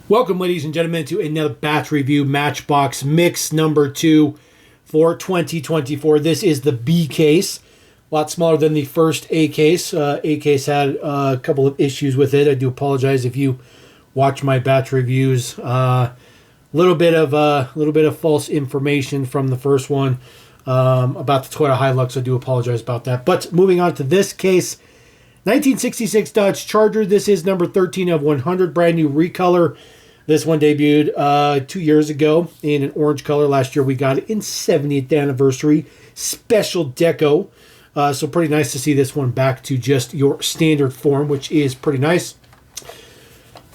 Welcome, ladies and gentlemen, to another batch review, Matchbox Mix number 2 for 2024. This is the B case, a lot smaller than the first A case. A case had a couple of issues with it. I do apologize if you watch my batch reviews. Little bit of false information from the first one about the Toyota Hilux. I do apologize about that. But moving on to this case, 1966 Dodge Charger. This is number 13 of 100, brand new recolor. This one debuted 2 years ago in an orange color. Last year we got it in 70th anniversary special deco. So pretty nice to see this one back to just your standard form, which is pretty nice.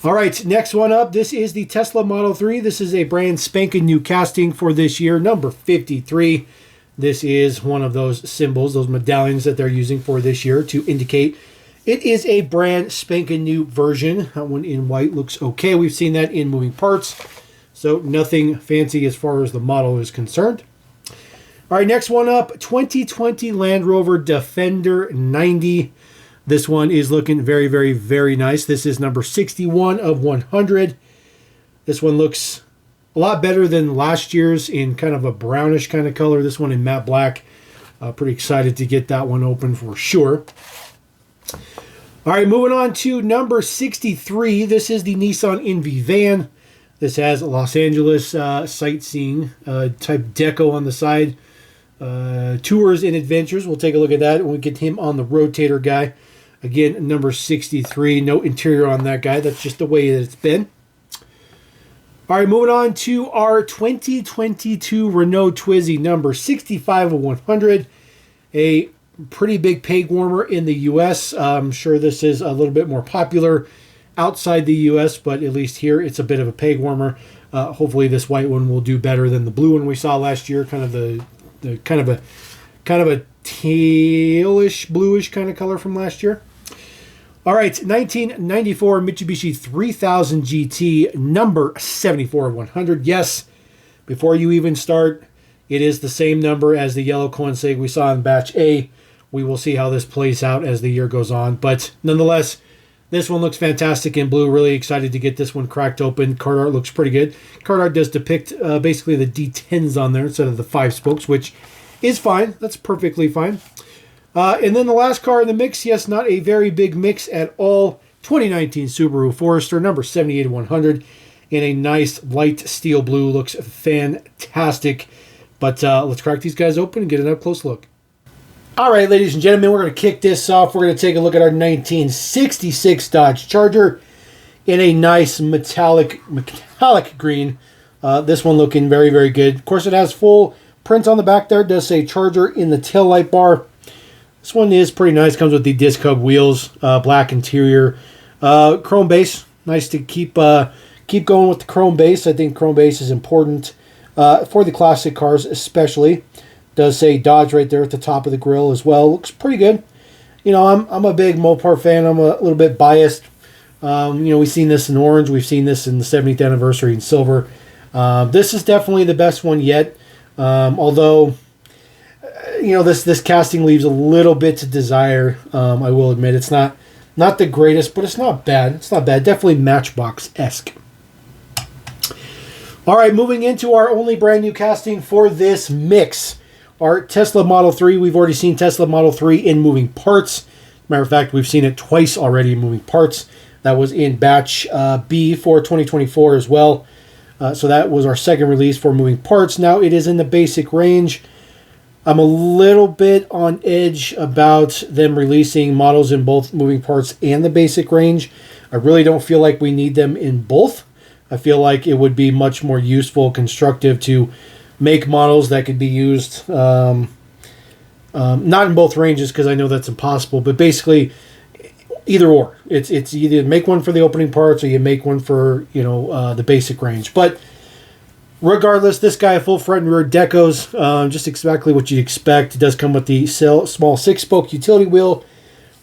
All right, next one up. This is the Tesla Model 3. This is a brand spanking new casting for this year, number 53. This is one of those symbols, those medallions that they're using for this year to indicate it is a brand spanking new version. That one in white looks okay. We've seen that in moving parts, so nothing fancy as far as the model is concerned. All right, next one up, 2020 Land Rover Defender 90. This one is looking very, very, very nice. This is number 61 of 100. This one looks a lot better than last year's in kind of a brownish kind of color. This one in matte black. Pretty excited to get that one open for sure. All right, moving on to number 63. This is the Nissan NV van. This has a Los Angeles sightseeing type deco on the side. Tours and adventures. We'll take a look at that when we get him on the rotator guy. Again, number 63. No interior on that guy. That's just the way that it's been. All right, moving on to our 2022 Renault Twizy, number 65 of 100. A pretty big peg warmer in the U.S. I'm sure this is a little bit more popular outside the U.S., but at least here it's a bit of a peg warmer. Hopefully this white one will do better than the blue one we saw last year. Kind of a tailish, bluish kind of color from last year. All right, 1994 Mitsubishi 3000 GT, number 74 of 100. Yes, before you even start, it is the same number as the yellow Koenigsegg we saw in batch A. We will see how this plays out as the year goes on. But nonetheless, this one looks fantastic in blue. Really excited to get this one cracked open. Card art looks pretty good. Card art does depict basically the D10s on there instead of the 5 spokes, which is fine. That's perfectly fine. And then the last car in the mix, yes, not a very big mix at all. 2019 Subaru Forester, number 78 of 100, in a nice light steel blue. Looks fantastic. But let's crack these guys open and get an up-close look. All right, ladies and gentlemen, we're going to kick this off. We're going to take a look at our 1966 Dodge Charger in a nice metallic green. This one looking very, very good. Of course, it has full print on the back there. It does say Charger in the taillight bar. This one is pretty nice. Comes with the disc hub wheels, black interior, chrome base. Nice to keep going with the chrome base. I think chrome base is important for the classic cars, especially. Does say Dodge right there at the top of the grill as well. Looks pretty good. You know, I'm a big Mopar fan. I'm a little bit biased. We've seen this in orange. We've seen this in the 70th anniversary in silver. This is definitely the best one yet. Although, this casting leaves a little bit to desire. I will admit it's not the greatest, but it's not bad. It's not bad. Definitely Matchbox-esque. All right, moving into our only brand new casting for this mix. Our Tesla Model 3, we've already seen Tesla Model 3 in moving parts. Matter of fact, we've seen it twice already in moving parts. That was in batch B for 2024 as well. So that was our second release for moving parts. Now it is in the basic range. I'm a little bit on edge about them releasing models in both moving parts and the basic range. I really don't feel like we need them in both. I feel like it would be much more useful, constructive to make models that could be used, not in both ranges because I know that's impossible, but basically either or. It's either make one for the opening parts or you make one for the basic range. But regardless, this guy full front and rear decos, just exactly what you'd expect. It does come with the small 6-spoke utility wheel,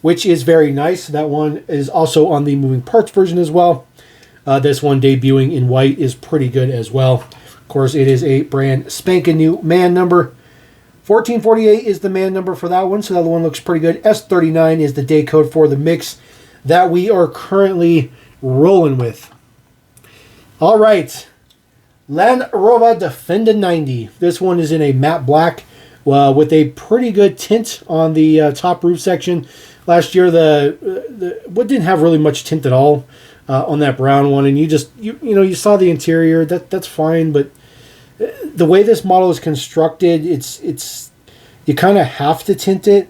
which is very nice. That one is also on the moving parts version as well. This one debuting in white is pretty good as well. Of course, it is a brand spanking new man number. 1448 is the man number for that one, so that one looks pretty good. S39 is the day code for the mix that we are currently rolling with. All right. Land Rover Defender 90. This one is in a matte black with a pretty good tint on the top roof section. Last year, the what didn't have really much tint at all on that brown one, and you saw the interior. That's fine, but the way this model is constructed, it's you kind of have to tint it.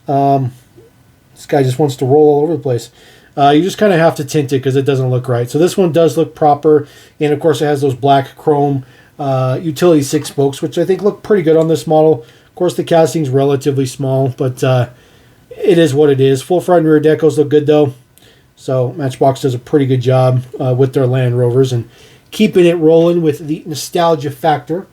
This guy just wants to roll all over the place. You just kind of have to tint it because it doesn't look right. So this one does look proper, and of course it has those black chrome utility 6 spokes, which I think look pretty good on this model. Of course the casting's relatively small, but it is what it is. Full front and rear decals look good though. So Matchbox does a pretty good job with their Land Rovers and keeping it rolling with the nostalgia factor.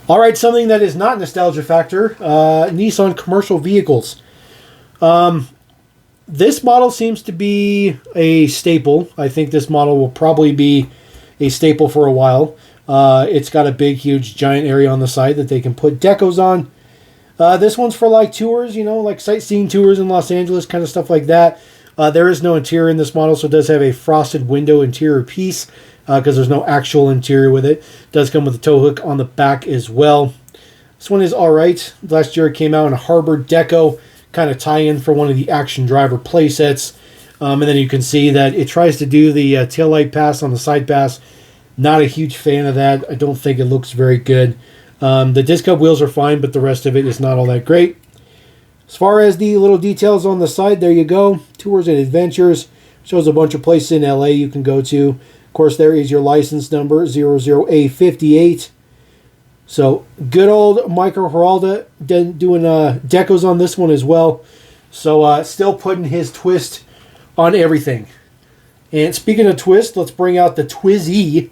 All right, something that is not nostalgia factor, Nissan commercial vehicles. This model seems to be a staple. I think this model will probably be a staple for a while. It's got a big, huge, giant area on the side that they can put decos on. This one's for like tours, like sightseeing tours in Los Angeles, kind of stuff like that. There is no interior in this model, so it does have a frosted window interior piece because there's no actual interior with it. It does come with a tow hook on the back as well. This one is all right. Last year it came out in a Harbor Deco kind of tie-in for one of the Action Driver playsets. And then you can see that it tries to do the taillight pass on the side pass. Not a huge fan of that. I don't think it looks very good. The disc up wheels are fine, but the rest of it is not all that great. As far as the little details on the side, there you go. Tours and Adventures. Shows a bunch of places in LA you can go to. Of course, there is your license number, 00A58. So, good old Michael Heralda doing decos on this one as well. So, still putting his twist on everything. And speaking of twist, let's bring out the Twizy.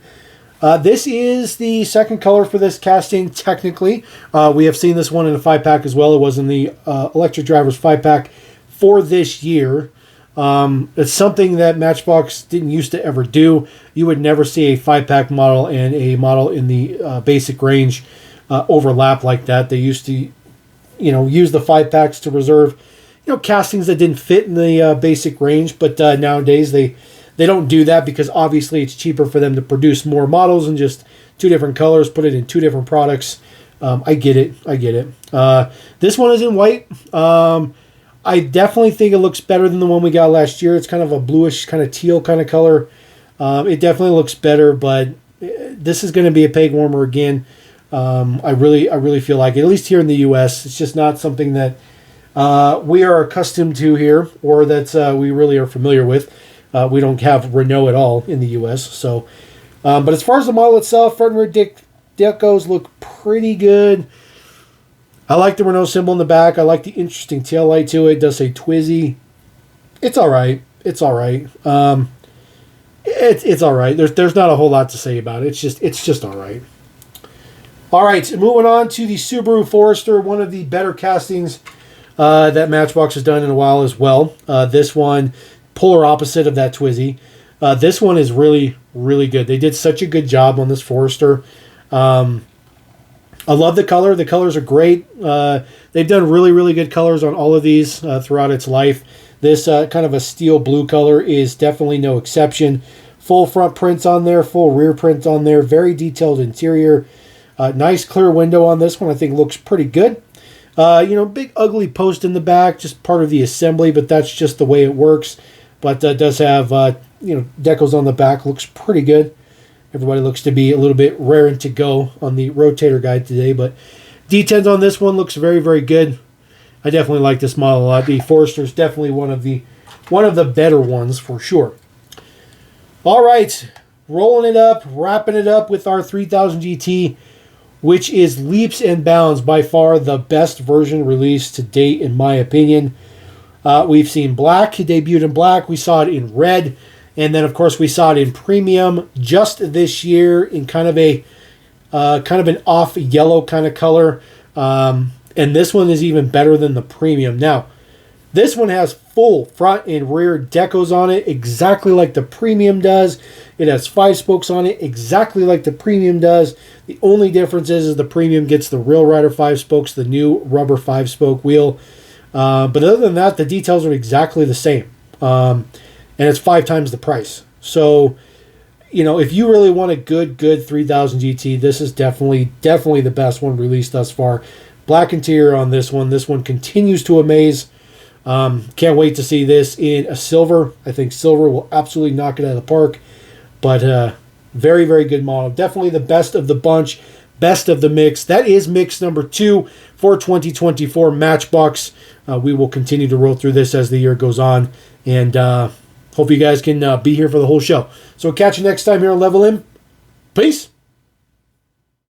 This is the second color for this casting, technically. We have seen this one in a 5-pack as well. It was in the Electric Drivers 5-pack for this year. It's something that Matchbox didn't used to ever do. You would never see a 5-pack model and a model in the basic range overlap like that. They used to, use the 5-packs to reserve, castings that didn't fit in the basic range. But nowadays they don't do that because obviously it's cheaper for them to produce more models and just 2 different colors, put it in 2 different products. I get it. This one is in white. I definitely think it looks better than the one we got last year. It's kind of a bluish, kind of teal kind of color. It definitely looks better, but this is going to be a peg warmer again. I really feel like it, at least here in the U.S. It's just not something that we are accustomed to here, or that we really are familiar with. We don't have Renault at all in the U.S. So, but as far as the model itself, front and rear decos look pretty good. I like the Renault symbol in the back. I like the interesting tail light to it. It does say Twizy. It's all right. It's all right. It's all right. There's not a whole lot to say about it. It's just all right. All right, moving on to the Subaru Forester, one of the better castings that Matchbox has done in a while as well. This one, polar opposite of that Twizy. This one is really, really good. They did such a good job on this Forester. I love the color. The colors are great. They've done really, really good colors on all of these throughout its life. This kind of a steel blue color is definitely no exception. Full front prints on there, full rear prints on there. Very detailed interior. Nice clear window on this one. I think looks pretty good. Big ugly post in the back, just part of the assembly, but that's just the way it works. But does have decals on the back. Looks pretty good. Everybody looks to be a little bit raring to go on the rotator guide today, but D10s on this one looks very, very good. I definitely like this model a lot. The Forester is definitely one of the better ones for sure. All right, rolling it up, wrapping it up with our 3000 GT, which is leaps and bounds by far the best version released to date, in my opinion. We've seen black. It debuted in black. We saw it in red. And then, of course, we saw it in premium just this year in kind of an off yellow kind of color. And this one is even better than the premium. Now, this one has full front and rear decos on it, exactly like the premium does. It has 5 spokes on it, exactly like the premium does. The only difference is the premium gets the Rail Rider 5 spokes, the new rubber 5-spoke wheel. But other than that, the details are exactly the same. And it's 5 times the price. So if you really want a good 3000 GT, this is definitely the best one released thus far. Black interior on this one. This one continues to amaze. Can't wait to see this in a silver. I think silver will absolutely knock it out of the park. But very, very good model. Definitely the best of the bunch, best of the mix. That is mix number 2 for 2024 Matchbox. We will continue to roll through this as the year goes on. And hope you guys can be here for the whole show. So catch you next time here on Level In. Peace.